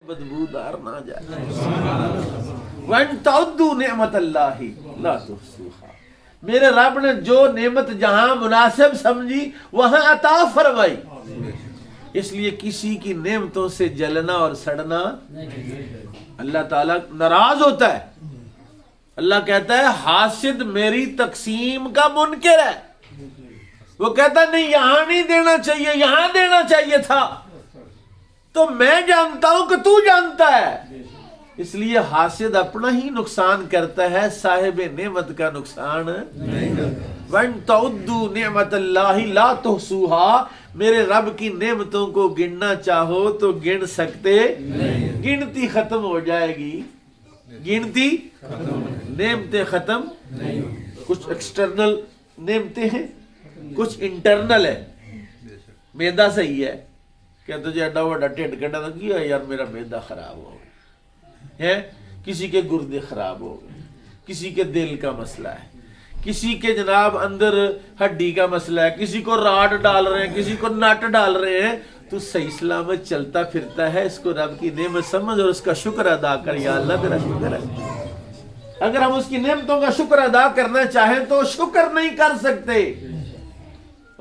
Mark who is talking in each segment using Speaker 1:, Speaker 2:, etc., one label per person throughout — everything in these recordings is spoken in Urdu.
Speaker 1: بدبودار نہ جائے. وَإِن تَعُدُّوا نِعْمَةَ اللَّهِ لَا تُحْصُوهَا. میرے رب نے جو نعمت جہاں مناسب سمجھی وہاں عطا فرمائی. اس لیے کسی کی نعمتوں سے جلنا اور سڑنا اللہ تعالیٰ ناراض ہوتا ہے. اللہ کہتا ہے حاسد میری تقسیم کا منکر ہے. وہ کہتا ہے نہیں یہاں نہیں دینا چاہیے, یہاں دینا چاہیے تھا. تو میں جانتا ہوں کہ تو جانتا ہے. اس لیے حاسد اپنا ہی نقصان کرتا ہے, صاحب نعمت کا نقصان نہیں. وَإِن تَعُدُّوا نِعْمَةَ اللَّهِ لَا تُحْصُوهَا. میرے رب کی نعمتوں کو گننا چاہو تو گن سکتے نہیں. گنتی ختم ہو جائے گی, گنتی نعمتیں ختم نہیں. کچھ ایکسٹرنل نعمتیں ہیں, کچھ انٹرنل ہے. میدا صحیح ہے کہ تجھے ایڈا وڈا ٹھڈ کٹا تو کیا یار میرا میدا خراب ہو گیا ہے. کسی کے گردے خراب ہو گئے, کسی کے دل کا مسئلہ ہے, کسی کے جناب اندر ہڈی کا مسئلہ ہے, کسی کو راڈ ڈال رہے ہیں, کسی کو نٹ ڈال رہے ہیں. تو صحیح سلامت چلتا پھرتا ہے, اس کو رب کی نعمت سمجھ اور اس کا شکر ادا کر. یا اللہ تیرا شکر ہے. اگر ہم اس کی نعمتوں کا شکر ادا کرنا چاہیں تو شکر نہیں کر سکتے.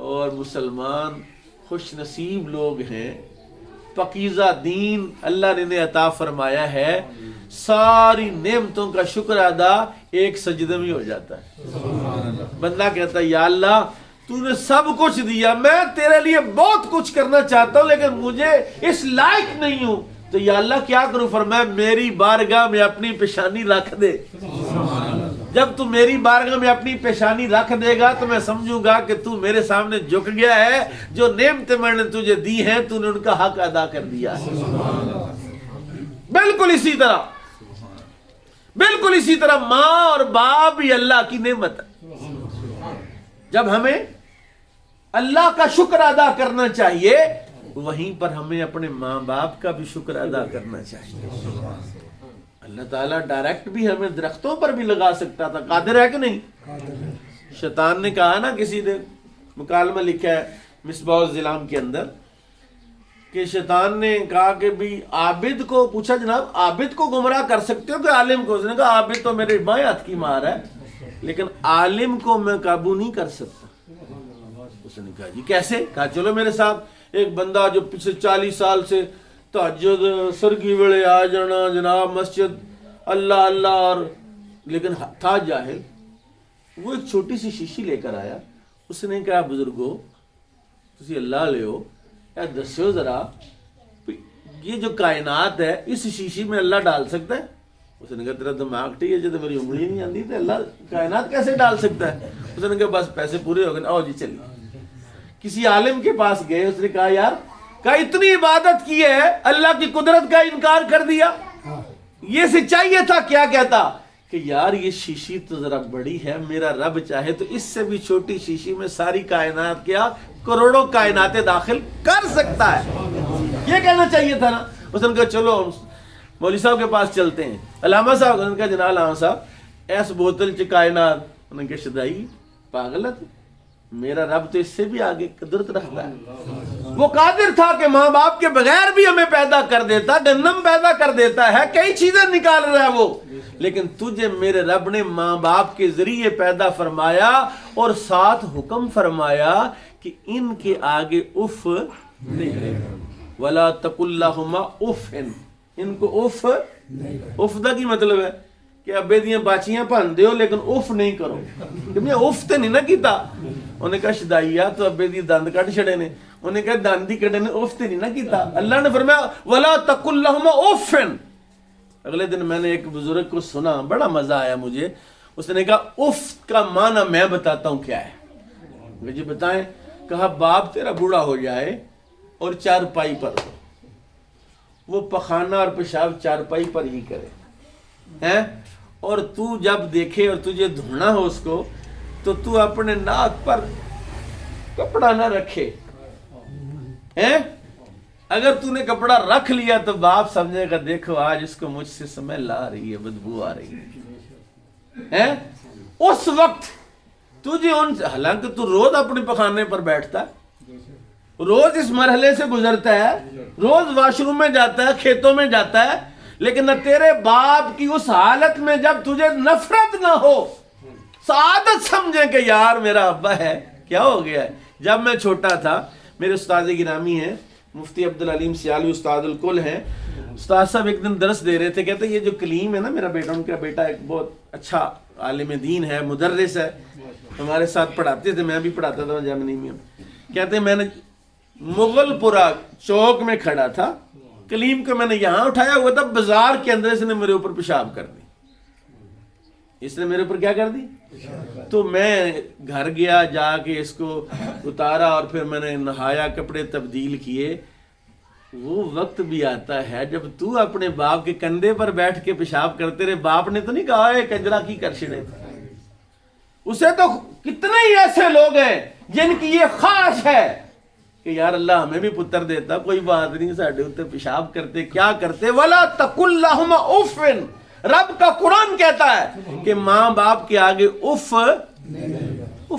Speaker 1: اور مسلمان خوش نصیب لوگ ہیں, پاکیزہ دین اللہ نے انہیں عطا فرمایا ہے, ساری نعمتوں کا شکر ادا ایک سجدے میں ہو جاتا ہے. بندہ کہتا ہے یا اللہ تو نے سب کچھ دیا, میں تیرے لیے بہت کچھ کرنا چاہتا ہوں لیکن مجھے اس لائق نہیں ہوں. تو یا اللہ کیا کروں؟ فرمایا میری بارگاہ میں اپنی پیشانی رکھ دے. جب تو میری بارگاہ میں اپنی پیشانی رکھ دے گا تو میں سمجھوں گا کہ تو میرے سامنے جھک گیا ہے. جو نعمتیں میں نے تجھے دی ہیں تو نے ان کا حق ادا کر دیا ہے. بالکل اسی طرح, بالکل اسی طرح ماں اور باپ بھی اللہ کی نعمت ہے. جب ہمیں اللہ کا شکر ادا کرنا چاہیے وہیں پر ہمیں اپنے ماں باپ کا بھی شکر ادا کرنا چاہیے. اللہ تعالیٰ ڈائریکٹ بھی ہمیں درختوں پر بھی لگا سکتا تھا, قادر ہے کہ نہیں؟ شیطان نے کہا نا, کسی نے مکالمہ لکھا ہے مصباح الظلام کے اندر کہ شیطان نے کہا کہ بھی عابد کو پوچھا جناب عابد کو گمراہ کر سکتے ہو کہ عالم کو؟ اس نے کہا عابد تو میرے بائیں ہاتھ کی مار ہے لیکن عالم کو میں قابو نہیں کر سکتا. اس نے کہا جی کیسے؟ کہا چلو میرے ساتھ. ایک بندہ جو پچھلے 40 سال سے تہجد سرگی ویلے آ جانا جناب مسجد اللہ اللہ, اور لیکن تھا جاہل. وہ ایک چھوٹی سی شیشی لے کر آیا. اس نے کہا بزرگو تسی اللہ لے ہو, دسو ذرا یہ جو کائنات ہے اس شیشی میں اللہ ڈال سکتا ہے؟ اس نے کہا تیرا دماغ ٹھیک ہے, جب میری انگلی نہیں آتی تو اللہ کائنات کیسے ڈال سکتا ہے؟ اس نے کہا بس پیسے پورے ہو گئے, آؤ جی چلیے. کسی عالم کے پاس گئے, اس نے کہا یار کہا اتنی عبادت کی ہے اللہ کی قدرت کا انکار کر دیا, یہ سے چاہیے تھا کیا کہتا کہ یار یہ شیشی تو ذرا بڑی ہے, میرا رب چاہے تو اس سے بھی چھوٹی شیشی میں ساری کائنات کیا کروڑوں کائناتیں داخل کر سکتا ہے. یہ کہنا چاہیے تھا نا. اس نے کہا چلو مولوی صاحب کے پاس چلتے ہیں. علامہ صاحب نے کہا جناب علامہ صاحب ایس بوتل چ کائنات. انہوں نے کہا شدائی پاگلت, میرا رب تو اس سے بھی آگے قدرت رکھتا ہے. وہ قادر تھا کہ ماں باپ کے بغیر بھی ہمیں پیدا کر دیتا, گندم پیدا کر دیتا ہے, کئی چیزیں نکال رہا ہے وہ, لیکن تجھے میرے رب نے ماں باپ کے ذریعے پیدا فرمایا اور ساتھ حکم فرمایا کہ ان کے آگے اف نہیں, ولا تقل لہما اف, ان کو اف. اف دا کی مطلب ہے کہ ابے دیاں باچیاں پہن دیو لیکن اف نہیں کرو. کہ میں اف تے نہیں نہ کیتا. انہوں نے کہا شدائیا تو ابے دی دند کٹ چھڑے نے. انہوں نے کہا دند دی کٹے نے, اف تے نہیں نہ کیتا. اللہ نے فرمایا ولا تقل لهما اف. اگلے دن میں نے ایک بزرگ کو سنا, بڑا مزہ آیا مجھے. اس نے کہا اف کا معنی میں بتاتا ہوں کیا ہے. مجھے بتائیں. کہا باپ تیرا بوڑھا ہو جائے اور چارپائی پر ہو, وہ پخانہ اور پیشاب چارپائی پر ہی کرے ہیں, اور تو جب دیکھے اور تجھے دھونا ہو اس کو تو تو اپنے ناک پر کپڑا نہ رکھے ہیں. اگر تو نے کپڑا رکھ لیا تو باپ سمجھے گا دیکھو آج اس کو مجھ سے سمیل آ رہی ہے, بدبو آ رہی ہے. اس وقت تجھے ان, حالانکہ تو روز اپنے پخانے پر بیٹھتا روز اس مرحلے سے گزرتا ہے، روز واش روم میں جاتا ہے، کھیتوں میں جاتا ہے، لیکن نہ تیرے باپ کی اس حالت میں جب تجھے نفرت نہ ہو، سعادت سمجھے کہ یار میرا ابا ہے، کیا ہو گیا ہے۔ جب میں چھوٹا تھا، میرے استاد گرامی ہیں مفتی عبدالعلیم سیالوی، استاد الکل ہیں، استاد صاحب ایک دن درس دے رہے تھے، کہتے یہ جو کلیم ہے نا، میرا بیٹا، ان کا بیٹا ایک بہت اچھا عالم دین ہے، مدرس ہے، ہمارے ساتھ پڑھاتے تھے، میں بھی پڑھاتا تھا جرمنی میں۔ کہتے ہیں میں نے مغل پورا چوک میں کھڑا تھا، کلیم کو میں نے یہاں اٹھایا ہوا تھا، بازار کے اندر اس نے میرے اوپر پیشاب کر دی، اس نے میرے اوپر کیا کر دی؟ تو میں گھر گیا، جا کے اس کو اتارا اور پھر میں نے نہایا، کپڑے تبدیل کیے۔ وہ وقت بھی آتا ہے جب تو اپنے باپ کے کندھے پر بیٹھ کے پیشاب کرتے رہے، باپ نے تو نہیں کہا اے کنجرا کی کر چھڑے، اسے تو کتنے ہی ایسے لوگ ہیں جن کی یہ خواہش ہے کہ یار اللہ ہمیں بھی پتر دیتا، کوئی بات نہیں، ساڈے اوتے پیشاب کرتے، کیا کرتے۔ وَلَا تَقُلْ لَهُمَا اُفٍّ، رب کا قرآن کہتا ہے کہ ماں باپ کے آگے اف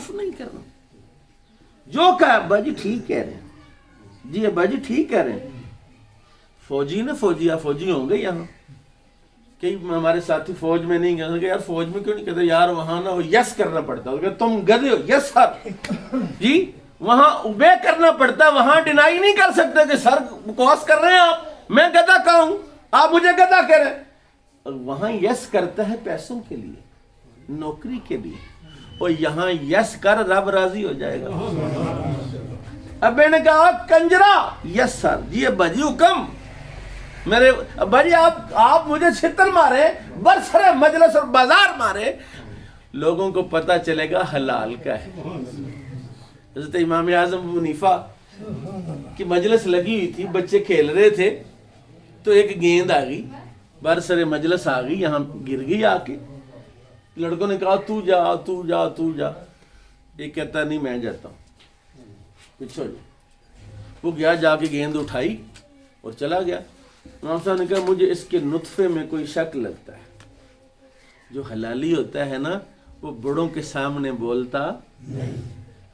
Speaker 1: نہیں کرنا۔ جو کہا ابا جی ٹھیک کہہ رہے ہیں، جی ابا جی ٹھیک کہہ رہے ہیں۔ فوجی نا، فوجی ہوں گے یہاں، کئی ہمارے ساتھی فوج میں نہیں گئے، یار فوج میں کیوں نہیں کہتے؟ یار وہاں نا وہ یس کرنا پڑتا ہے، تم گدھے ہو، یس سر جی، وہاں اوبے کرنا پڑتا ہے، وہاں ڈینائی نہیں کر سکتے کہ سر بکواس کر رہے ہیں آپ، میں گدھا کہوں، آپ مجھے گدھا کہہ رہے ہیں۔ وہاں یس کرتا ہے پیسوں کے لیے، نوکری کے لیے، اور یہاں یس کر رب راضی ہو جائے گا۔ اب میں نے کہا کنجرا، یس سر، جی ابا جی حکم، میرے ابا جی آپ مجھے چھتر مارے، برسر مجلس اور بازار مارے، لوگوں کو پتہ چلے گا حلال کا ہے۔ حضرت امام اعظم ابو حنیفہ کی مجلس لگی ہوئی تھی، بچے کھیل رہے تھے، تو ایک گیند آ گئی، برسر مجلس آ گئی، یہاں گر گئی آ کے۔ لڑکوں نے کہا تو جا تو جا تو جا، ایک کہتا نہیں میں جاتا ہوں، پیچھے ہو جا۔ وہ گیا، جا کے گیند اٹھائی اور چلا گیا۔ امام صاحب نے کہا مجھے اس کے نطفے میں کوئی شک لگتا ہے، جو حلالی ہوتا ہے نا وہ بڑوں کے سامنے بولتا نہیں،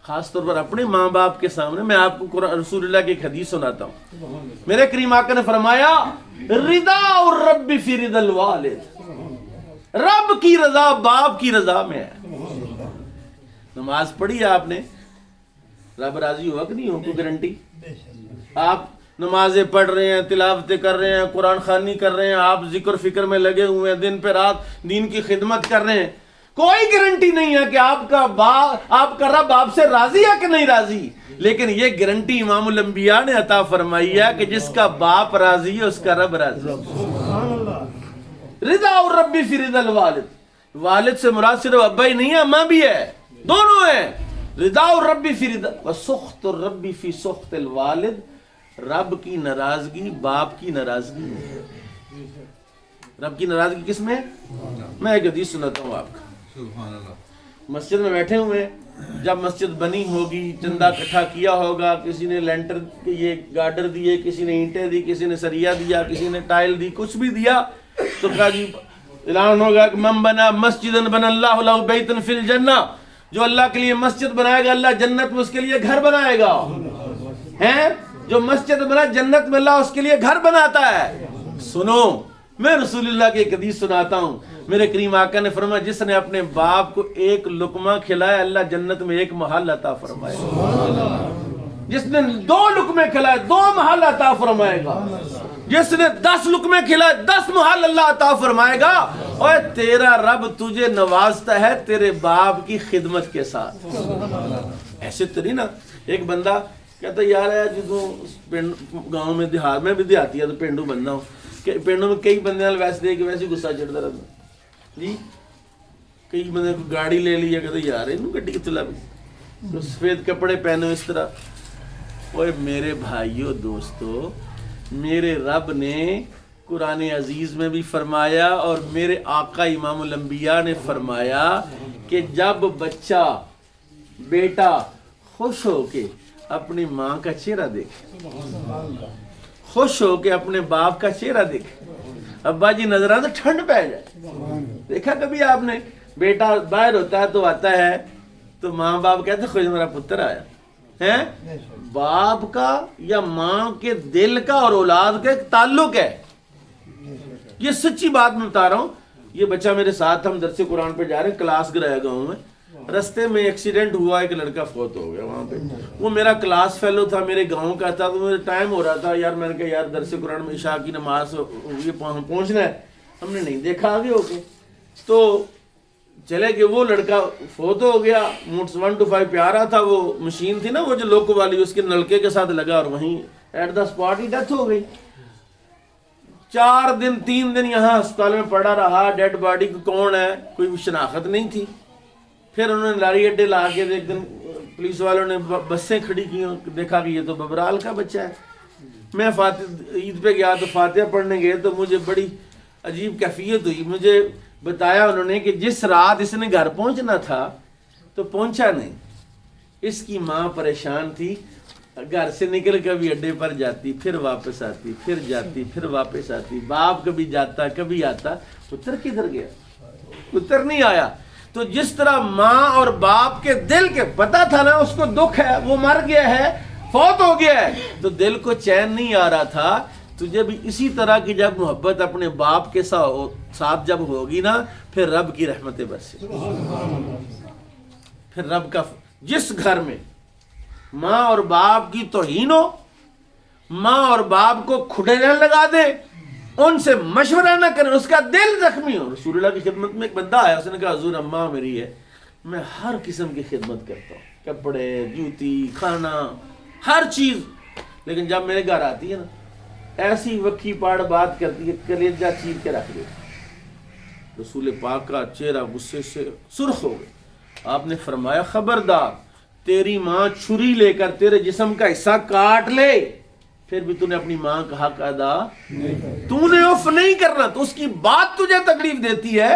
Speaker 1: خاص طور پر اپنے ماں باپ کے سامنے۔ میں آپ کو رسول اللہ کی ایک حدیث سناتا ہوں، میرے کریم آقا نے فرمایا رضا الرب فی رضا الوالد، رب کی رضا باپ کی رضا میں ہے۔ نماز پڑھی آپ نے، رب راضی ہوا کہ نہیں ہو؟ کوئی گارنٹی؟ آپ نمازیں پڑھ رہے ہیں، تلاوتیں کر رہے ہیں، قرآن خوانی کر رہے ہیں، آپ ذکر فکر میں لگے ہوئے ہیں، دن پہ رات دین کی خدمت کر رہے ہیں، کوئی گارنٹی نہیں ہے کہ آپ کا رب آپ سے راضی ہے کہ نہیں راضی۔ لیکن یہ گارنٹی امام الانبیاء نے عطا فرمائی ہے کہ جس کا باپ راضی ہے اس کا رب راضی ہے۔ رضا الرب فی رضا الوالد، والد سے مراد صرف ابا ہی نہیں ہے، اماں بھی ہے، دونوں ہیں۔ رضا الرب فی رضا وسخط الرب فی سخط الوالد، رب کی ناراضگی باپ کی ناراضگی ہے۔ رب کی ناراضگی کس میں؟ میں ایک حدیث سناتا ہوں آپ کو۔ مسجد میں بیٹھے ہوئے، جب مسجد بنی ہوگی، چندہ اکٹھا کیا ہوگا، کسی نے لینٹر یہ گارڈر دیے، کسی نے اینٹیں دی، کسی نے سریا دیا، کسی نے ٹائل دی، کچھ بھی دیا، تو کہا جی اعلان ہوگا کہ من بنا مسجدن بنا اللہ لہ بیتن فی الجنہ، جو اللہ کے لیے مسجد بنائے گا اللہ جنت میں اس کے لیے گھر بنائے گا۔ ہیں جو مسجد بنا جنت میں اللہ اس کے لیے گھر بناتا ہے۔ سنو، میں رسول اللہ کی ایک حدیث سناتا ہوں، میرے کریم آقا نے فرمایا جس نے اپنے باپ کو ایک لقمہ کھلایا اللہ جنت میں ایک محل عطا فرمائے گا، جس نے 2 لقمے کھلائے 2 محل عطا فرمائے گا، جس نے 10 لقمے کھلائے 10 محل اللہ عطا فرمائے گا۔ اور تیرا رب تجھے نوازتا ہے تیرے باپ کی خدمت کے ساتھ۔ ایسے تو نہیں نا، ایک بندہ کہتا یار ہے جدوں گاؤں میں دیہات میں بھی دیہاتی ہے تو پینڈو بندہ ہوں کہ پینڈوں میں کئی بندے ویسے دے کے ویسے غصہ چڑھتا رہتا جی، کئی بندے کو گاڑی لے لی کہتے یار یہ گڈی کتنے لگ، سفید کپڑے پہنے اس طرح۔ اوے میرے بھائیو دوستو، میرے رب نے قرآن عزیز میں بھی فرمایا اور میرے آقا امام الانبیاء نے فرمایا کہ جب بچہ بیٹا خوش ہو کے اپنی ماں کا چہرہ دیکھے، خوش ہو کے اپنے باپ کا چہرہ دیکھے، ابا جی نظر آتا ٹھنڈ پہ جائے۔ دیکھا کبھی آپ نے بیٹا باہر ہوتا ہے تو آتا ہے تو ماں باپ کہتے خوش میرا پتر آیا، ہے باپ کا یا ماں کے دل کا اور اولاد کا ایک تعلق ہے. یہ سچی بات میں بتا رہا ہوں. یہ بچہ میرے ساتھ، ہم درس قرآن پہ جا رہے ہیں، کلاس گرایا گاؤں میں، رستے میں ایکسیڈنٹ ہوا، ایک لڑکا فوت ہو گیا وہاں پہ. وہ میرا کلاس فیلو تھا، میرے گاؤں کا تھا، تو مجھے ٹائم ہو رہا تھا یار. میں نے کہا یار درس قرآن میں عشاء کی نماز یہ پہنچنا ہے. ہم نے نہیں دیکھا آگے ہو کے، تو چلے کہ وہ لڑکا فوت ہو گیا. 125 پہ آ رہا تھا، وہ مشین تھی نا وہ جو لوکو والی، اس کے نلکے کے ساتھ لگا اور وہیں ایٹ دا اسپاٹ ہی ڈیتھ ہو گئی. 4 دن 3 دن یہاں ہسپتال میں پڑا رہا. ڈیڈ باڈی کو کون ہے کوئی شناخت نہیں تھی. پھر انہوں نے لاری اڈے لا کے ایک دن پولیس والوں نے بسیں کھڑی کی، دیکھا کہ یہ تو ببرال کا بچہ ہے. میں عید پہ گیا تو فاتحہ پڑھنے گئے تو مجھے بڑی عجیب کیفیت ہوئی. مجھے بتایا انہوں نے کہ جس رات اس نے گھر پہنچنا تھا تو پہنچا نہیں. اس کی ماں پریشان تھی، گھر سے نکل کبھی اڈے پر جاتی، پھر واپس آتی، پھر جاتی، پھر واپس آتی. باپ کبھی جاتا کبھی آتا. پتر کدھر گیا؟ پتر نہیں آیا. تو جس طرح ماں اور باپ کے دل کے پتہ تھا نا اس کو دکھ ہے، وہ مر گیا ہے، فوت ہو گیا ہے، تو دل کو چین نہیں آ رہا تھا. تجھے بھی اسی طرح کی جب محبت اپنے باپ کے ساتھ جب ہوگی نا، پھر رب کی رحمتیں برسے. پھر رب کا جس گھر میں ماں اور باپ کی توہین ہو، ماں اور باپ کو کھڑے لگا دے، ان سے مشورہ نہ کریں، اس کا دل زخمی ہو. رسول اللہ کی خدمت میں ایک بندہ آیا، اس نے کہا حضور اماں میری ہے، میں ہر قسم کی خدمت کرتا ہوں، کپڑے، جوتی، کھانا، ہر چیز، لیکن جب میرے گھر آتی ہے نا ایسی وکھی پاڑ بات کرتی ہے، کلیجہ چیر کے رکھ دیتی. رسول پاک کا چہرہ غصے سے سرخ ہو گیا. آپ نے فرمایا خبردار، تیری ماں چھری لے کر تیرے جسم کا حصہ کاٹ لے، پھر بھی تو نے اپنی ماں کا حق ادا تو نے اف نہیں کرنا. تو اس کی بات تجھے تکلیف دیتی ہے،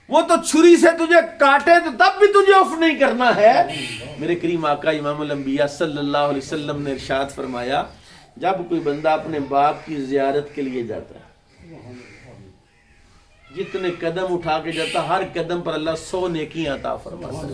Speaker 1: وہ تو چھری سے تجھے کاٹے تو تب بھی تجھے اف نہیں کرنا ہے. میرے کریم آقا امام الانبیاء صلی اللہ علیہ وسلم نے ارشاد فرمایا، جب کوئی بندہ اپنے باپ کی زیارت کے لیے جاتا ہے، جتنے قدم اٹھا کے جاتا، ہر قدم پر اللہ 100 نیکیاں عطا فرماتا ہے.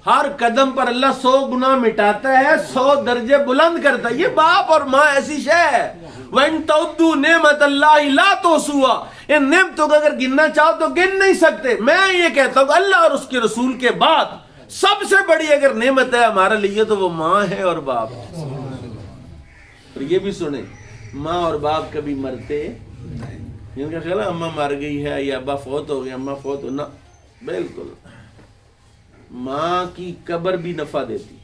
Speaker 1: ہر قدم پر اللہ 100 گناہ مٹاتا ہے، 100 درجے بلند کرتا ہے. یہ باپ اور ماں ایسی شے ہے، وَإِن تَعُدُّوا نِعْمَةَ اللَّهِ لَا تُحْصُوهَا، ان نعمتوں کو اگر گننا چاہو تو گن نہیں سکتے. میں یہ کہتا ہوں اللہ اور اس کے رسول کے بعد سب سے بڑی اگر نعمت ہے ہمارے لیے تو وہ ماں ہے اور باپ ہے. اور یہ بھی سنیں، ماں اور باپ کبھی مرتے نہیں. جن کا خیال ہے اماں مر گئی ہے یا ابا فوت ہو گیا، اماں فوت ہو، نہ، بالکل. ماں کی قبر بھی نفع دیتی،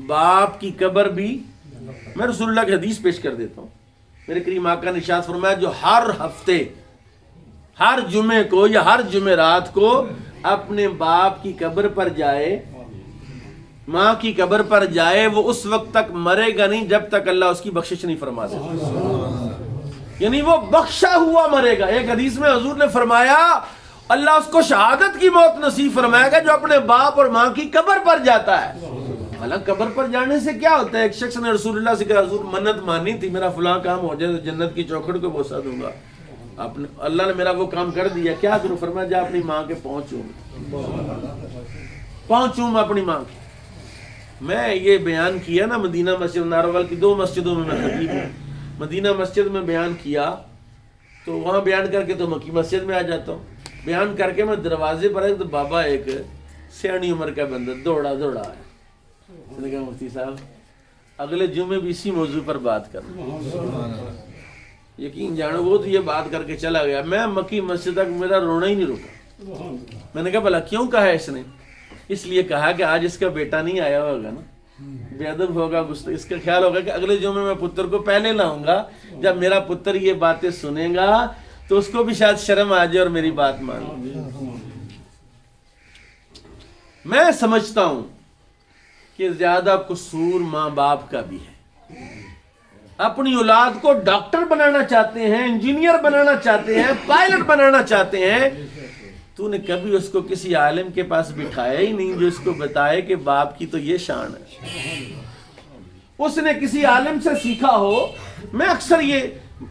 Speaker 1: باپ کی قبر بھی. میں رسول اللہ کی حدیث پیش کر دیتا ہوں. میرے کریم آقا نے ارشاد فرمایا، جو ہر ہفتے ہر جمعے کو یا ہر جمعرات کو اپنے باپ کی قبر پر جائے، ماں کی قبر پر جائے، وہ اس وقت تک مرے گا نہیں جب تک اللہ اس کی بخشش نہیں فرما دے. یعنی وہ بخشا ہوا مرے گا. ایک حدیث میں حضور نے فرمایا اللہ اس کو شہادت کی موت نصیب فرمائے گا جو اپنے باپ اور ماں کی قبر پر جاتا ہے. حالانکہ قبر پر جانے سے کیا ہوتا ہے؟ ایک شخص نے رسول اللہ سے کہا حضور منت مانی تھی، میرا فلاں کام ہو جائے تو جنت کی چوکھٹ کو بوسہ دوں گا. اللہ نے میرا وہ کام کر دیا، کیا کروں؟ فرمایا جا اپنی ماں کے پہنچوں میں اپنی ماں کی. میں یہ بیان کیا نا مدینہ مسجد ناروال کی 2 مسجدوں میں خطیب ہوں. مدینہ مسجد میں بیان کیا تو وہاں بیان کر کے تو مکی مسجد میں آ جاتا ہوں. بیان کر کے میں دروازے پر آیا تو بابا ایک سیانی عمر کا بندہ دوڑا آیا. اس نے کہا مفتی صاحب اگلے جمعے بھی اسی موضوع پر بات کرنا. یقین جانو وہ تو یہ بات کر کے چلا گیا. میں مکی مسجد تک میرا رونا ہی نہیں رکا. میں نے کہا بھلا کیوں کہا ہے اس نے؟ اس لیے کہا کہ آج اس کا بیٹا نہیں آیا ہوگا نا، بے ادب ہوگا، اس کا خیال ہوگا کہ اگلے جمعے میں پتر کو پہلے لاؤں گا. جب میرا پتر یہ باتیں سنے گا تو اس کو بھی شاید شرم آ جائے اور میری بات مان. میں سمجھتا ہوں کہ زیادہ قصور ماں باپ کا بھی ہے. اپنی اولاد کو ڈاکٹر بنانا چاہتے ہیں، انجینئر بنانا چاہتے ہیں، پائلٹ بنانا چاہتے ہیں، تو نے کبھی اس کو کسی عالم کے پاس بٹھایا ہی نہیں جو اس کو بتائے کہ باپ کی تو یہ شان ہے. اس نے کسی عالم سے سیکھا ہو. میں اکثر یہ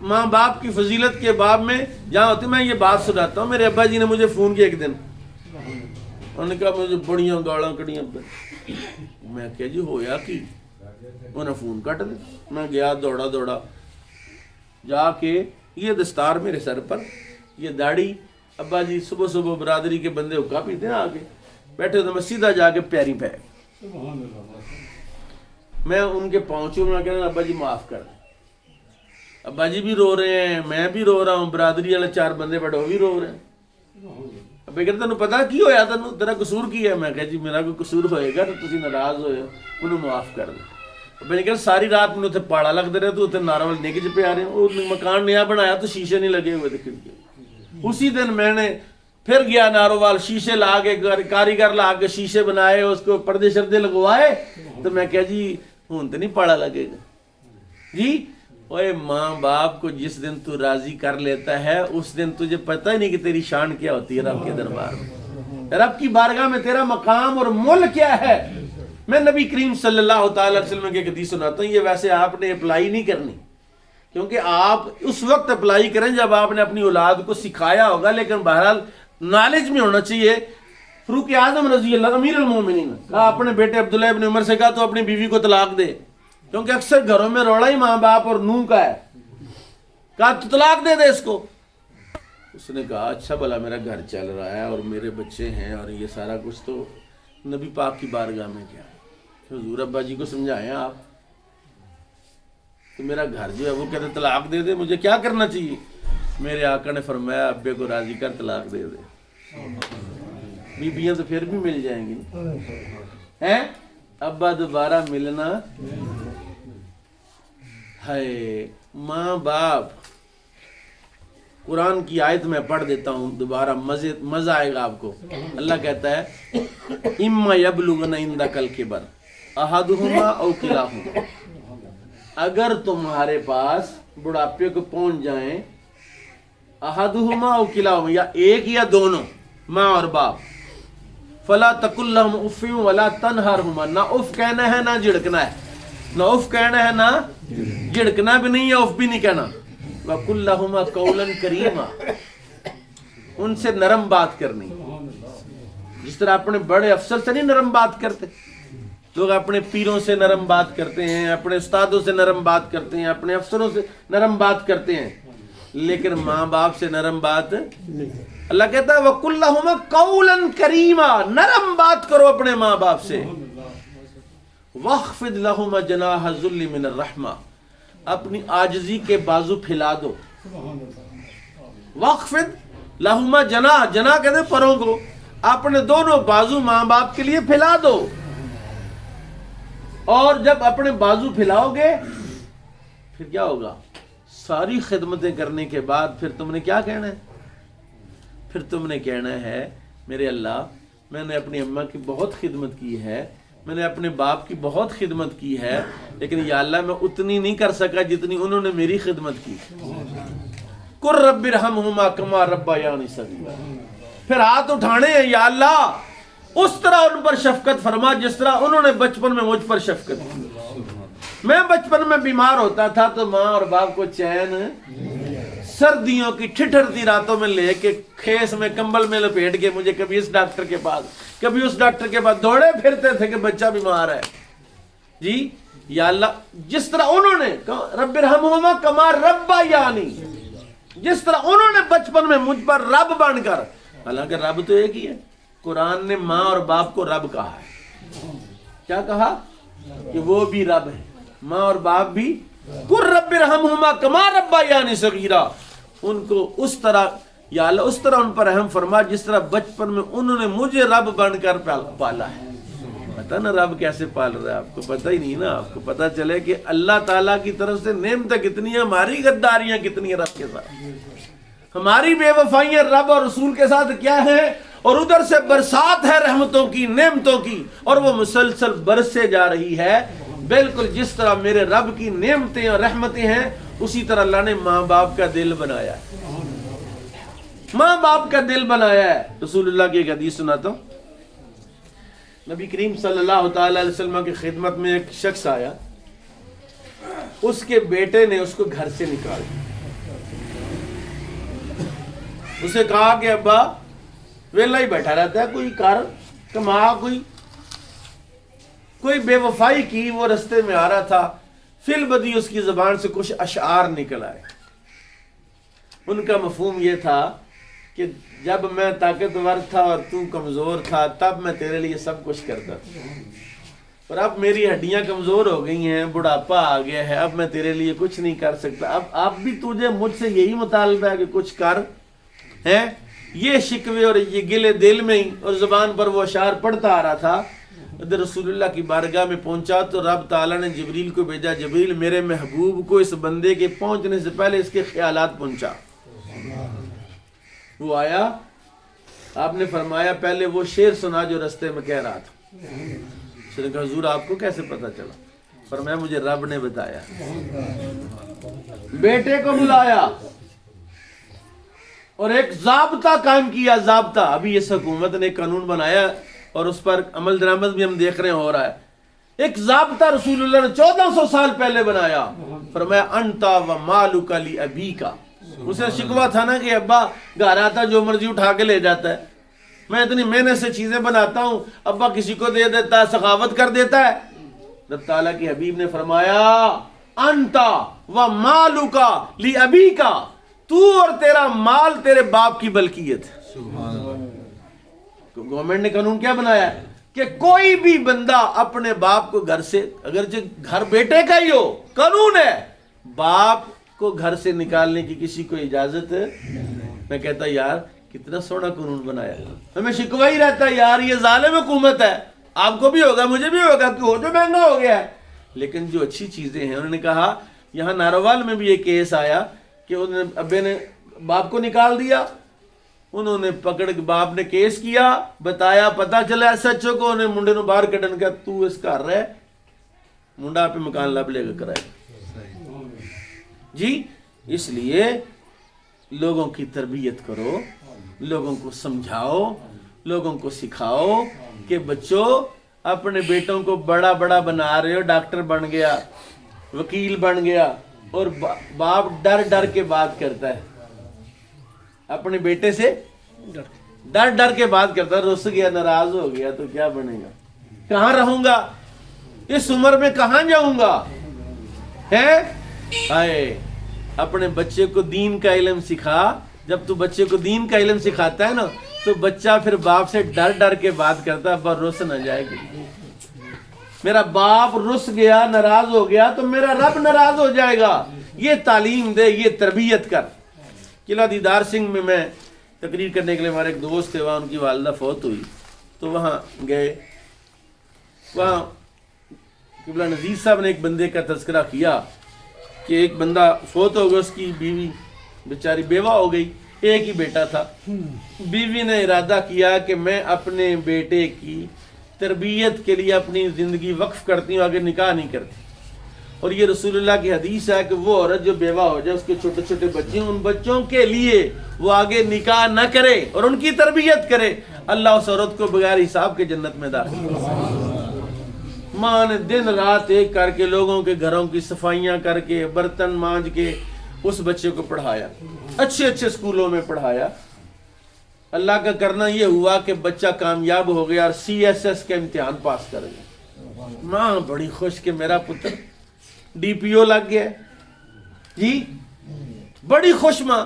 Speaker 1: ماں باپ کی فضیلت کے باب میں جہاں ہوتی میں یہ بات سناتا ہوں. میرے ابا جی نے مجھے فون کیا ایک دن، انہوں نے کہا مجھے بڑیاں گاڑاں کڑیاں میں کہا جی ہویا کی؟ انہیں فون کٹ دے. میں گیا دوڑا دوڑا جا کے, یہ دستار میرے سر پر, یہ داڑھی, ابا جی صبح صبح برادری کے بندے حقہ پیتے ہیں, آگے بیٹھے تو میں سیدھا جا کے پیری پہ میں ان کے پہنچوں, میں کہنا ابا جی معاف کر دیں. ابا جی بھی رو رہے ہیں, میں بھی رو رہا ہوں, برادری والے 4 بندے بیٹھے وہ بھی رو رہے ہیں. ابا کہتے تینوں پتا کی ہویا, تیرا قصور کی ہے؟ میں کہا جی میرا کوئی قصور ہوئے گا تو تسی ناراض ہوئے ہو, انہوں معاف کر دیں. ابا نے کہا ساری رات میں اتنے پاڑا لگتے رہے, تو اتنے ناراول نگج پہ آ رہے ہیں. وہ مکان نیا بنایا تو شیشے نہیں لگے ہوئے تھے کھڑکی. اسی دن میں نے پھر گیا ناروال, شیشے لا کے, کاریگر لا کے شیشے بنائے, اس کو پردے شردے لگوائے. تو میں کہا جی ہوں تو نہیں پاڑا لگے گا جی. اوے ماں باپ کو جس دن تو راضی کر لیتا ہے اس دن تجھے پتہ ہی نہیں کہ تیری شان کیا ہوتی ہے رب کے دربار میں, رب کی بارگاہ میں تیرا مقام اور مول کیا ہے. میں نبی کریم صلی اللہ تعالی علیہ وسلم کی ایک حدیث سناتا ہوں. یہ ویسے آپ نے اپلائی نہیں کرنی, کیونکہ آپ اس وقت اپلائی کریں جب آپ نے اپنی اولاد کو سکھایا ہوگا, لیکن بہرحال نالج میں ہونا چاہیے. فاروق اعظم رضی اللہ امیر المومنین کہا اپنے بیٹے عبداللہ ابن عمر سے کہا تو اپنی بیوی کو طلاق دے, کیونکہ اکثر گھروں میں روڑا ہی ماں باپ اور نوح کا ہے. کہا تو طلاق دے دے اس کو. اس نے کہا اچھا بھلا میرا گھر چل رہا ہے اور میرے بچے ہیں اور یہ سارا کچھ, تو نبی پاک کی بارگاہ میں کیا حضور ابا جی کو سمجھائیں آپ کہ میرا گھر جو ہے وہ کہتے طلاق دے دے, مجھے کیا کرنا چاہیے؟ میرے آقا نے فرمایا ابے کو راضی کر, طلاق دے دے. بیویاں تو پھر بھی مل جائیں گی ہیں, ابا دوبارہ ملنا ہے. ماں باپ, قرآن کی آیت میں پڑھ دیتا ہوں دوبارہ, مزہ آئے گا آپ کو. اللہ کہتا ہے اما یبلغن عندک الکبر احدہما او کلاہما, اگر تمہارے پاس بڑھاپے کو پہنچ جائیں, احدہما او کلاہما, یا ایک یا دونوں, ماں اور باپ, فلا تقل لہم اف ولا تنہرہما, نہ اف کہنا ہے نہ جھڑکنا ہے, نہ اف کہنا ہے نہ جھڑکنا بھی نہیں ہے, اف بھی نہیں کہنا. وَقُلْ لَهُمَا قَوْلًا كَرِيمًا, ان سے نرم بات کرنی. جس طرح اپنے بڑے افسر سے نہیں نرم بات کرتے, لوگ اپنے پیروں سے نرم بات کرتے ہیں, اپنے استادوں سے نرم بات کرتے ہیں, اپنے افسروں سے نرم بات کرتے ہیں, لیکن ماں باپ سے نرم بات. اللہ کہتا ہے وَقُلْ لَهُمَا قَوْلًا كَرِيمًا, نرم بات کرو اپنے ماں باپ سے. وَاخْفِضْ لَهُمَا جَنَاحَ الذُّلِّ مِنَ الرَّحْمَةِ, اپنی عاجزی کے بازو پھیلا دو. وَاخْفِضْ لَهُمَا جَنَاحَ, جناح کہتے ہیں پروں کو, اپنے دونوں بازو ماں باپ کے لیے پھیلا دو. اور جب اپنے بازو پھیلاؤ گے پھر کیا ہوگا؟ ساری خدمتیں کرنے کے بعد پھر تم نے کیا کہنا ہے؟ پھر تم نے کہنا ہے میرے اللہ میں نے اپنی اماں کی بہت خدمت کی ہے, میں نے اپنے باپ کی بہت خدمت کی ہے, لیکن یا اللہ میں اتنی نہیں کر سکا جتنی انہوں نے میری خدمت کی. قُلْ رَبِّ ارْحَمْهُمَا كَمَا رَبَّيَانِي صَغِيرًا, پھر ہاتھ اٹھانے ہیں, یا اللہ اس طرح ان پر شفقت فرما جس طرح انہوں نے بچپن میں مجھ پر شفقت کی. میں بچپن میں بیمار ہوتا تھا تو ماں اور باپ کو چین, سردیوں کی ٹھٹھرتی راتوں میں لے کے کھیس میں کمبل میں لپیٹ کے مجھے کبھی اس ڈاکٹر کے پاس کبھی اس ڈاکٹر کے پاس دوڑے پھرتے تھے کہ بچہ بیمار ہے. جی یا اللہ جس طرح انہوں نے رب ارحمہما کما ربیانی, جس طرح انہوں نے بچپن میں مجھ پر رب بن کر, حالانکہ رب تو ایک ہی ہے, قرآن نے ماں اور باپ کو رب کہا ہے. کیا کہا؟ کہ وہ بھی رب ہے, ماں اور باپ بھی. قُلْ رَبِّ ارْحَمْهُمَا كَمَا رَبَّيَانِي صَغِيرًا, ان کو اس طرح یا اللہ اس طرح ان پر رحم فرما جس طرح بچپن میں انہوں نے مجھے رب بن کر پالا ہے. پتہ نا رب کیسے پال رہا ہے, آپ کو پتہ ہی نہیں نا. آپ کو پتہ چلے کہ اللہ تعالیٰ کی طرف سے نعمتیں کتنی ہیں, ہماری غداریاں کتنی ہیں رب کے ساتھ, ہماری بے وفائیاں رب اور رسول کے ساتھ کیا ہیں, اور ادھر سے برسات ہے رحمتوں کی, نعمتوں کی, اور وہ مسلسل برسے جا رہی ہے. بالکل جس طرح میرے رب کی نعمتیں اور رحمتیں ہیں اسی طرح اللہ نے ماں باپ کا دل بنایا ہے, ماں باپ کا دل بنایا ہے. رسول اللہ کی ایک حدیث سناتا ہوں. نبی کریم صلی اللہ تعالی علیہ وسلم کی خدمت میں ایک شخص آیا, اس کے بیٹے نے اس کو گھر سے نکال دیا. اسے کہا کہ ابا ویلا ہی بیٹھا رہتا ہے, کوئی کار کما کوئی. کوئی بے وفائی کی، وہ رستے میں آ رہا تھا، فی البدی اس کی زبان سے کچھ اشعار نکل آئے. ان کا مفہوم یہ تھا کہ جب میں طاقتور تھا اور تو کمزور تھا تب میں تیرے لیے سب کچھ کرتا تھا، اور اب میری ہڈیاں کمزور ہو گئی ہیں، بڑھاپا آ گیا ہے، اب میں تیرے لیے کچھ نہیں کر سکتا، اب بھی تجھے مجھ سے یہی مطالبہ ہے کہ کچھ کر. ہے یہ شکوے اور یہ گلے دل میں ہی، اور زبان پر وہ اشعار پڑھتا آ رہا تھا. ادھر رسول اللہ کی بارگاہ میں پہنچا تو رب تعالیٰ نے جبریل کو بھیجا، جبریل میرے محبوب کو اس بندے کے پہنچنے سے پہلے اس کے خیالات پہنچا. وہ آیا، آپ نے فرمایا پہلے وہ شعر سنا جو رستے میں کہہ رہا تھا. اس نے کہا حضور آپ کو کیسے پتا چلا؟ فرمایا مجھے رب نے بتایا. بیٹے کو بلایا اور ایک ضابطہ قائم کیا. ضابطہ ابھی اس حکومت نے قانون بنایا اور اس پر عمل درآمد بھی ہم دیکھ رہے ہیں ہو رہا ہے. ایک ضابطہ رسول اللہ نے 1400 سال پہلے بنایا. فرمایا انتا و مالک لی ابی کا. اسے شکوہ تھا نا کہ ابا گھر آتا جو مرضی اٹھا کے لے جاتا ہے، میں اتنی محنت سے چیزیں بناتا ہوں، ابا کسی کو دے دیتا ہے، سخاوت کر دیتا ہے. رب تعالیٰ کی حبیب نے فرمایا انتا و مالک لی ابی کا، تو اور تیرا مال تیرے باپ کی ملکیت ہے. گورنمنٹ نے قانون کیا بنایا ہے کہ کوئی بھی بندہ اپنے باپ کو گھر سے، اگرچہ گھر بیٹے کا ہی ہو، قانون ہے باپ کو گھر سے نکالنے کی کسی کو اجازت ہے. میں کہتا یار کتنا سونا قانون بنایا ہے. ہمیں شکوہ ہی رہتا ہے یار یہ ظالم حکومت ہے، آپ کو بھی ہوگا مجھے بھی ہوگا کہ ہو جو مہنگا ہو گیا ہے. لیکن جو اچھی چیزیں ہیں، انہوں نے کہا یہاں ناروال میں بھی ایک کیس آیا کہ انہوں نے ابے نے باپ کو نکال دیا. انہوں نے پکڑ کے باپ نے کیس کیا، بتایا، پتا چلا ایس ایچ او کو، انہیں منڈے نو باہر کڈن کا تو اس گھر رہ منڈا پہ مکان لب لے گا کرائے جی. اس لیے لوگوں کی تربیت کرو، لوگوں کو سمجھاؤ، لوگوں کو سکھاؤ کہ بچوں اپنے بیٹوں کو بڑا بڑا بنا رہے ہو، ڈاکٹر بن گیا، وکیل بن گیا، اور باپ ڈر ڈر کے بات کرتا ہے اپنے بیٹے سے، ڈر ڈر کے بات کرتا ہے. رس گیا، ناراض ہو گیا تو کیا بنے گا؟ کہاں رہوں گا اس عمر میں، کہاں جاؤں گا؟ ہے اپنے بچے کو دین کا علم سکھا. جب تو بچے کو دین کا علم سکھاتا ہے نا تو بچہ پھر باپ سے ڈر ڈر کے بات کرتا ہے، ابا رس نہ جائے گی، میرا باپ رس گیا، ناراض ہو گیا تو میرا رب ناراض ہو جائے گا. یہ تعلیم دے، یہ تربیت کر. قلعہ دیدار سنگھ میں تقریر کرنے کے لیے ہمارے ایک دوست تھے، وہاں ان کی والدہ فوت ہوئی تو وہاں گئے. وہاں قبلہ نذیر صاحب نے ایک بندے کا تذکرہ کیا کہ ایک بندہ فوت ہو گیا، اس کی بیوی بیچاری بیوہ ہو گئی، ایک ہی بیٹا تھا. بیوی نے ارادہ کیا کہ میں اپنے بیٹے کی تربیت کے لیے اپنی زندگی وقف کرتی ہوں، آگے نکاح نہیں کرتی. اور یہ رسول اللہ کی حدیث ہے کہ وہ عورت جو بیوہ ہو جائے، اس کے چھوٹے چھوٹے بچے ہیں، ان بچوں کے لیے وہ آگے نکاح نہ کرے اور ان کی تربیت کرے، اللہ اس عورت کو بغیر حساب کے جنت میں داخل کرے. ماں نے دن رات ایک کر کے لوگوں کے گھروں کی صفائیاں کر کے، برتن مانج کے اس بچے کو پڑھایا، اچھے اچھے اسکولوں میں پڑھایا. اللہ کا کرنا یہ ہوا کہ بچہ کامیاب ہو گیا اور CSS کا امتحان پاس کر گیا. ماں بڑی خوش کہ میرا پتر DPO لگ گیا جی، بڑی خوش ماں.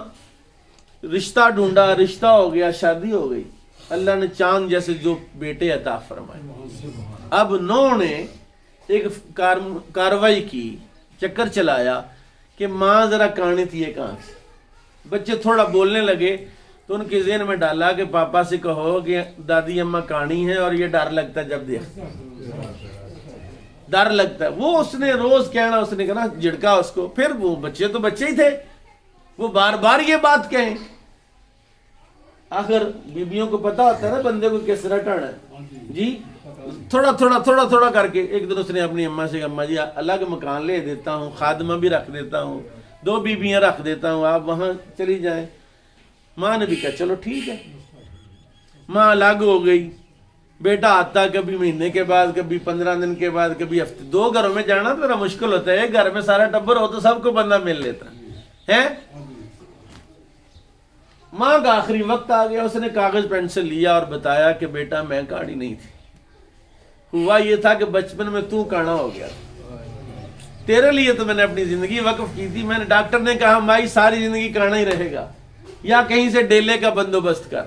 Speaker 1: رشتہ ڈھونڈا، رشتہ ہو گیا، شادی ہو گئی. اللہ نے چاند جیسے جو بیٹے عطا فرمائے. اب نو نے ایک کاروائی کی، چکر چلایا کہ ماں ذرا کانے تھی ایک آنکھ سے. بچے تھوڑا بولنے لگے تو ان کے ذہن میں ڈالا کہ پاپا سے کہو کہ دادی اماں کانی ہے اور یہ ڈر لگتا ہے جب دیکھ ڈر لگتا ہے. وہ اس نے روز کہنا، اس نے کہنا جھڑکا اس کو. پھر وہ بچے تو بچے ہی تھے، وہ بار بار یہ بات کہیں. آخر بیبیوں کو پتا ہوتا ہے نا بندے کو کس طرح ٹانا ہے جی. تھوڑا تھوڑا تھوڑا تھوڑا کر کے ایک دن اس نے اپنی اماں سے کہا اماں جی الگ مکان لے دیتا ہوں، خادمہ بھی رکھ دیتا ہوں، 2 بیبیاں رکھ دیتا ہوں، آپ وہاں چلی جائیں. ماں نے بھی کہا چلو ٹھیک ہے. ماں الگ ہو گئی. بیٹا آتا کبھی مہینے کے بعد، کبھی 15 دن کے بعد، کبھی ہفتے. 2 گھروں میں جانا تو ذرا مشکل ہوتا ہے، ایک گھر میں سارا ٹبر ہو تو سب کو بندہ مل لیتا ہے. ماں کا آخری وقت آ گیا. اس نے کاغذ پینسل لیا اور بتایا کہ بیٹا میں کہانی نہیں تھی، ہوا یہ تھا کہ بچپن میں تو کانا ہو گیا، تیرے لیے تو میں نے اپنی زندگی وقف کی تھی. میں نے ڈاکٹر نے کہا مائی ساری زندگی کانا ہی رہے گا، یا کہیں سے ڈیلے کا بندوبست کر.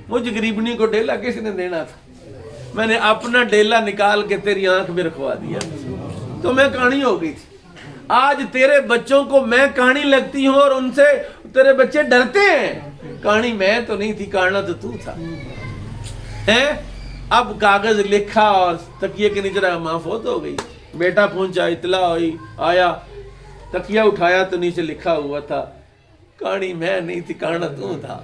Speaker 1: مجھ غریبنی کو ڈیلا کس نے دینا تھا؟ میں نے اپنا ڈیلا نکال کے تیری آنکھ میں رکھوا دیا تو میں کہانی ہو گئی تھی. آج تیرے بچوں کو میں کہانی لگتی ہوں اور ان سے تیرے بچے ڈرتے ہیں. کہانی میں تو نہیں تھی، کہنا تو تھا. اب کاغذ لکھا اور تکیے کے نیچے رہا، ماں فوت ہو گئی. بیٹا پہنچا، اطلاع ہوئی، آیا، تکیہ اٹھایا تو نیچے لکھا ہوا تھا کہانی میں نہیں تھی، کہنا تو تھا.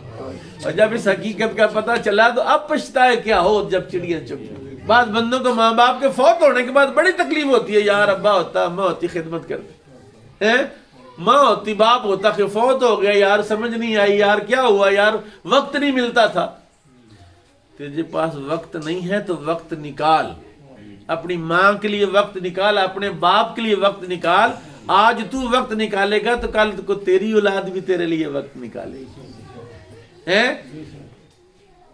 Speaker 1: اور جب اس حقیقت کا پتہ چلا تو اب پچھتائے کیا ہو جب چڑیاں چپ گئی. بعض بندوں کو ماں باپ کے فوت ہونے کے بعد بڑی تکلیف ہوتی ہے. یار ابا ہوتا، اماں ہوتی، خدمت کرتے، ماں ہوتی، باپ ہوتا کہ فوت ہو گیا، یار سمجھ نہیں آئی، یار کیا ہوا، یار وقت نہیں ملتا تھا. تیرے پاس وقت نہیں ہے تو وقت نکال. اپنی ماں کے لیے وقت نکال، اپنے باپ کے لیے وقت نکال. آج تو وقت نکالے گا تو کل کو تیری اولاد بھی تیرے لیے وقت نکالے گی.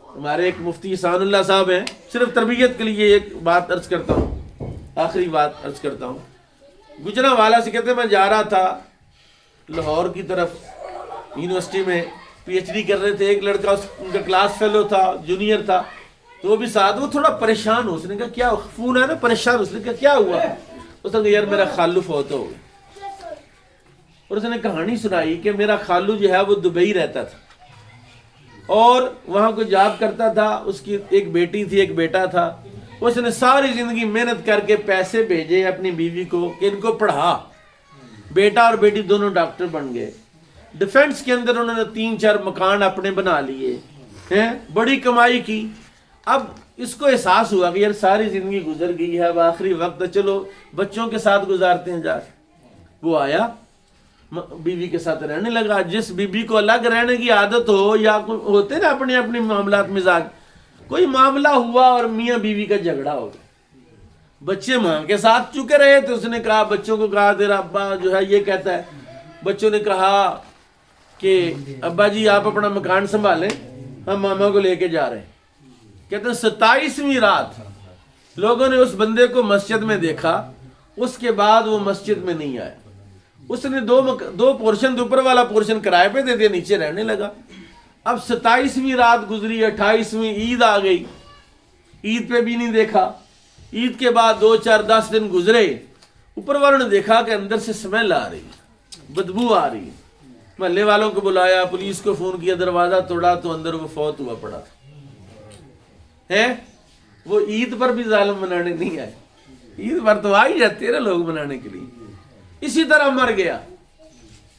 Speaker 1: ہمارے ایک مفتی احسان اللہ صاحب ہیں، صرف تربیت کے لیے ایک بات عرض کرتا ہوں، آخری بات عرض کرتا ہوں. گجرانوالہ سے کہتے ہیں میں جا رہا تھا لاہور کی طرف، یونیورسٹی میں پی ایچ ڈی کر رہے تھے. ایک لڑکا ان کا کلاس فیلو تھا، جونیئر تھا، تو وہ بھی ساتھ. وہ تھوڑا پریشان ہو، اس نے کہا کیا فون ہے نا، پریشان. اس نے کہا کیا ہوا؟ اس نے کہا یار میرا خالو فوت ہو گیا. اور اس نے کہانی سنائی کہ میرا خالو جو ہے وہ دبئی رہتا تھا اور وہاں کو جاب کرتا تھا. اس کی ایک بیٹی تھی، ایک بیٹا تھا. اس نے ساری زندگی محنت کر کے پیسے بھیجے اپنی بیوی کو کہ ان کو پڑھا. بیٹا اور بیٹی دونوں ڈاکٹر بن گئے. ڈیفنس کے اندر انہوں نے 3-4 مکان اپنے بنا لیے ہیں، بڑی کمائی کی. اب اس کو احساس ہوا کہ یار ساری زندگی گزر گئی ہے، اب آخری وقت چلو بچوں کے ساتھ گزارتے ہیں جا. وہ آیا، بیوی کے ساتھ رہنے لگا. جس بیوی کو الگ رہنے کی عادت ہو، یا ہوتے نا اپنے اپنے معاملات مزاج، کوئی معاملہ ہوا اور میاں بیوی کا جھگڑا ہو گیا. بچے ماں کے ساتھ چکے رہے تو اس نے کہا، بچوں کو کہا تیرا ابا جو ہے یہ کہتا ہے. بچوں نے کہا کہ ابا جی آپ اپنا مکان سنبھالیں، ہم ماما کو لے کے جا رہے ہیں. کہتے ہیں 27ویں رات لوگوں نے اس بندے کو مسجد میں دیکھا. اس کے بعد وہ مسجد میں نہیں آیا. اس نے دو پورشن، اوپر والا پورشن کرائے پہ دے دیا، نیچے رہنے لگا. اب 27ویں رات گزری، 28ویں عید آ گئی، عید پہ بھی نہیں دیکھا. عید کے بعد 2-4-10 دن گزرے. اوپر والوں نے دیکھا کہ اندر سے سمیل آ رہی، بدبو آ رہی. محلے والوں کو بلایا، پولیس کو فون کیا، دروازہ توڑا تو اندر وہ فوت ہوا پڑا تھا. وہ عید پر بھی ظالم منانے نہیں آئے. عید پر تو آ ہی جاتے ہیں نا لوگ منانے کے لیے. اسی طرح مر گیا.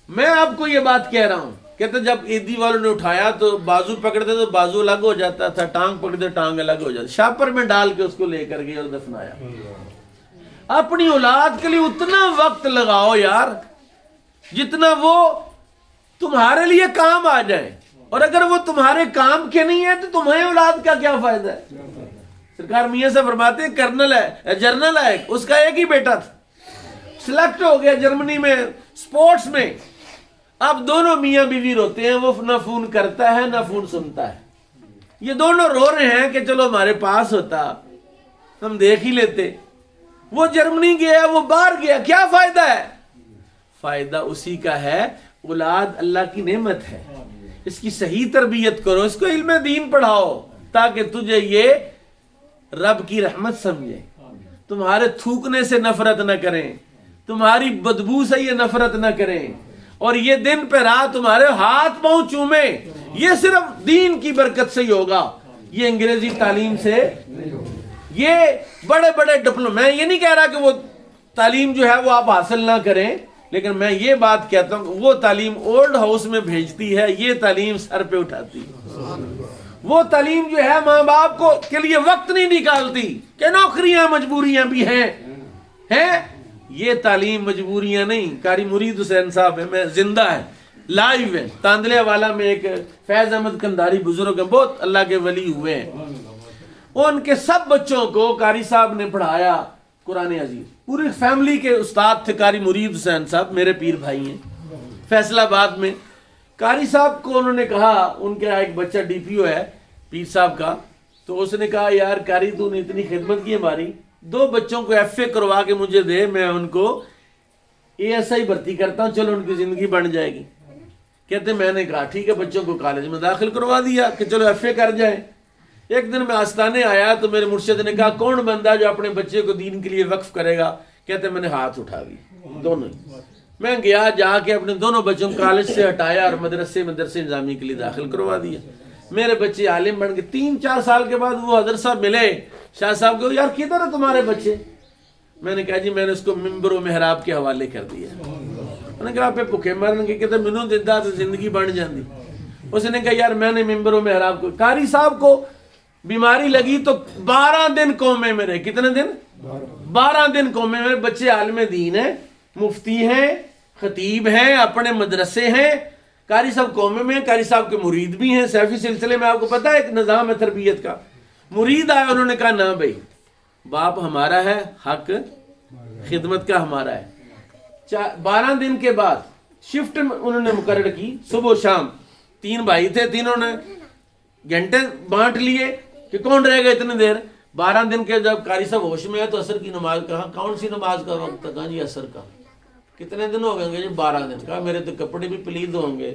Speaker 1: میں آپ کو یہ بات کہہ رہا ہوں، کہتے جب عیدی والوں نے اٹھایا تو بازو پکڑتے تو بازو الگ ہو جاتا تھا، ٹانگ پکڑتے ٹانگ الگ ہو جاتی. شاپر میں ڈال کے اس کو لے کر گئے اور دفنایا. اپنی اولاد کے لیے اتنا وقت لگاؤ یار جتنا وہ تمہارے لیے کام آ جائے. اور اگر وہ تمہارے کام کے نہیں ہے تو تمہیں اولاد کا کیا فائدہ ہے؟ سرکار میاں سے فرماتے ہیں کرنل ہے، جرنل ہے، اس کا ایک ہی بیٹا تھا، سلیکٹ ہو گیا جرمنی میں سپورٹس میں. اب دونوں میاں بیوی روتے ہیں، وہ نہ فون کرتا ہے نہ فون سنتا ہے. یہ دونوں رو رہے ہیں کہ چلو ہمارے پاس ہوتا ہم دیکھ ہی لیتے. وہ جرمنی گیا، وہ باہر گیا، کیا فائدہ ہے؟ فائدہ اسی کا ہے، اولاد اللہ کی نعمت ہے، اس کی صحیح تربیت کرو، اس کو علم دین پڑھاؤ تاکہ تجھے یہ رب کی رحمت سمجھے، تمہارے تھوکنے سے نفرت نہ کریں، تمہاری بدبو سے یہ نفرت نہ کریں، اور یہ دن پہ رات تمہارے ہاتھ پاؤں چومیں. یہ صرف دین کی برکت سے ہی ہوگا، یہ انگریزی تعلیم سے. یہ بڑے بڑے ڈپلوم، میں یہ نہیں کہہ رہا کہ وہ تعلیم جو ہے وہ آپ حاصل نہ کریں، لیکن میں یہ بات کہتا ہوں کہ وہ تعلیم اولڈ ہاؤس میں بھیجتی ہے، یہ تعلیم سر پہ اٹھاتی ہے. وہ تعلیم جو ہے ماں باپ کو کے لیے وقت نہیں نکالتی کہ نوکریاں مجبوریاں بھی ہیں. یہ تعلیم مجبوریاں نہیں. قاری مرید حسین صاحب ہے، میں زندہ ہے، لائیو ہے، تاندلے والا میں ایک فیض احمد کندھاری بزرگ ہیں، بہت اللہ کے ولی ہوئے ہیں. ان کے سب بچوں کو قاری صاحب نے پڑھایا قرآن عزیز. پوری فیملی کے استاد تھے قاری مرید حسین صاحب، میرے پیر بھائی ہیں. فیصل آباد میں قاری صاحب کو انہوں نے کہا، ان کا ایک بچہ ڈی پی او ہے پیر صاحب کا، تو اس نے کہا یار قاری تو نے اتنی خدمت کی ہماری، 2 بچوں کو FA کروا کے مجھے دے، میں ان کو ASI بھرتی کرتا ہوں، چلو ان کی زندگی بن جائے گی۔ کہتے میں نے کہا ٹھیک ہے، بچوں کو کالج میں داخل کروا دیا کہ چلو FA کر جائیں۔ ایک دن میں آستانے آیا تو میرے مرشد نے کہا کون بندہ جو اپنے بچے کو دین کے لیے وقف کرے گا؟ کہتے میں نے ہاتھ اٹھا دی دونوں ہی۔ میں گیا، جا کے اپنے دونوں بچوں کو کالج سے ہٹایا اور مدرسے نظامی کے لیے داخل کروا دیا۔ میرے بچے عالم بن گئے۔ 3-4 سال کے بعد وہ حضرت صاحب ملے، شاہ صاحب کو یار کدھر ہے تمہارے بچے؟ میں نے کہا جی میں نے اس کو ممبر و محراب کے حوالے کر دیا۔ میں نے کہا آپ بھوکے مرن کے، کہتے مینوں دیندا تو زندگی بن جاندی۔ اس نے کہا یار میں نے ممبر و محراب کو، قاری صاحب کو بیماری لگی تو 12 دن کومے میں رہے۔ کتنے دن؟ 12 دن کومے میں۔ بچے عالم دین ہیں، مفتی ہیں، خطیب ہیں، اپنے مدرسے ہیں، قاری صاحب کومے میں ہیں، قاری صاحب کے مرید بھی ہیں۔ سیفی سلسلے میں آپ کو پتہ ہے ایک نظام ہے تربیت کا، مرید آیا انہوں نے کہا نہ بھائی باپ ہمارا ہے، حق خدمت کا ہمارا ہے۔ 12 دن کے بعد شفٹ انہوں نے مقرر کی، صبح و شام 3 بھائی تھے، تینوں نے گھنٹے بانٹ لیے کہ کون رہے گا اتنی دیر۔ 12 دن کے جب قاری صاحب ہوش میں ہے تو عصر کی نماز، کہا کون سی نماز کا وقت؟ کہا جی عصر کا۔ کتنے دن ہو گئے جی؟ 12 دن۔ کہا میرے تو کپڑے بھی پلید ہوں گے،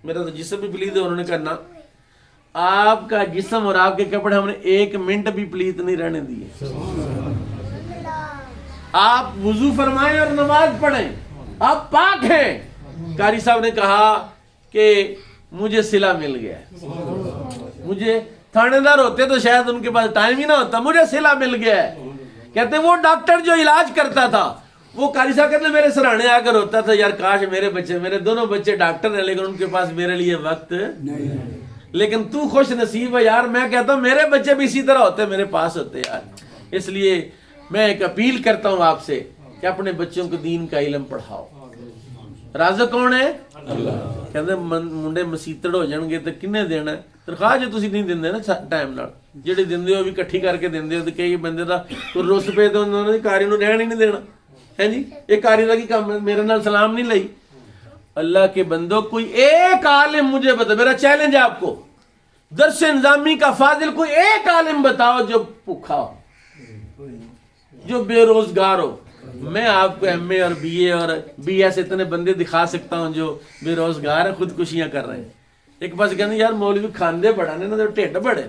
Speaker 1: میرا تو جسم بھی پلید ہے۔ انہوں نے کہا نا، آپ کا جسم اور آپ کے کپڑے ہم نے 1 منٹ بھی پلید نہیں رہنے دیے۔ آپ وضو فرمائیں اور نماز پڑھیں، آپ پاک ہیں۔ قاری صاحب نے کہا کہ مجھے صلہ مل گیا ہے، مجھے تھانے دار ہوتے تو شاید ان کے پاس ٹائم ہی نہ ہوتا، مجھے صلہ مل گیا ہے۔ کہتے وہ ڈاکٹر جو علاج کرتا تھا، وہ قاری صاحب کہتے میرے سرانے آ کر ہوتا تھا یار کاش میرے دونوں بچے ڈاکٹر ہیں لیکن ان کے پاس میرے لیے وقت نہیں، لیکن تو خوش نصیب ہے یار۔ میں کہتا ہوں میرے بچے بھی اسی طرح ہوتے میرے پاس ہوتے یار۔ اس لیے میں ایک اپیل کرتا ہوں آپ سے کہ اپنے بچوں کو دین کا علم پڑھاؤ۔ رازق کون ہے؟ اللہ۔ کہتے منڈے مسیتڑ ہو جان گے تو کنے دینا ہے تنخواہ؟ جو تسی نہیں دیندے نا ٹائم نال، جڑی دیندے ہو بھی کٹھی کر کے دیندے ہو، تو کئی بندے دا رس پے تو انہوں نے قاری نو رہن ہی نہیں دینا ہے جی۔ ایک قاری دا کی کام ہے، میرے نال سلام نہیں لئی۔ اللہ کے بندو کوئی ایک عالم مجھے بتا، میرا چیلنج ہے آپ کو، درس انظامی کا فاضل کوئی ایک عالم بتاؤ جو بھوکا ہو، جو بے روزگار ہو۔ میں آپ کو MA اور BA اور BS اتنے بندے دکھا سکتا ہوں جو بے روزگار ہیں، خودکشیاں کر رہے ہیں۔ ایک پاس کہتے ہیں یار مولوی کھاندے بڑا نے نا ٹھڈ بڑے،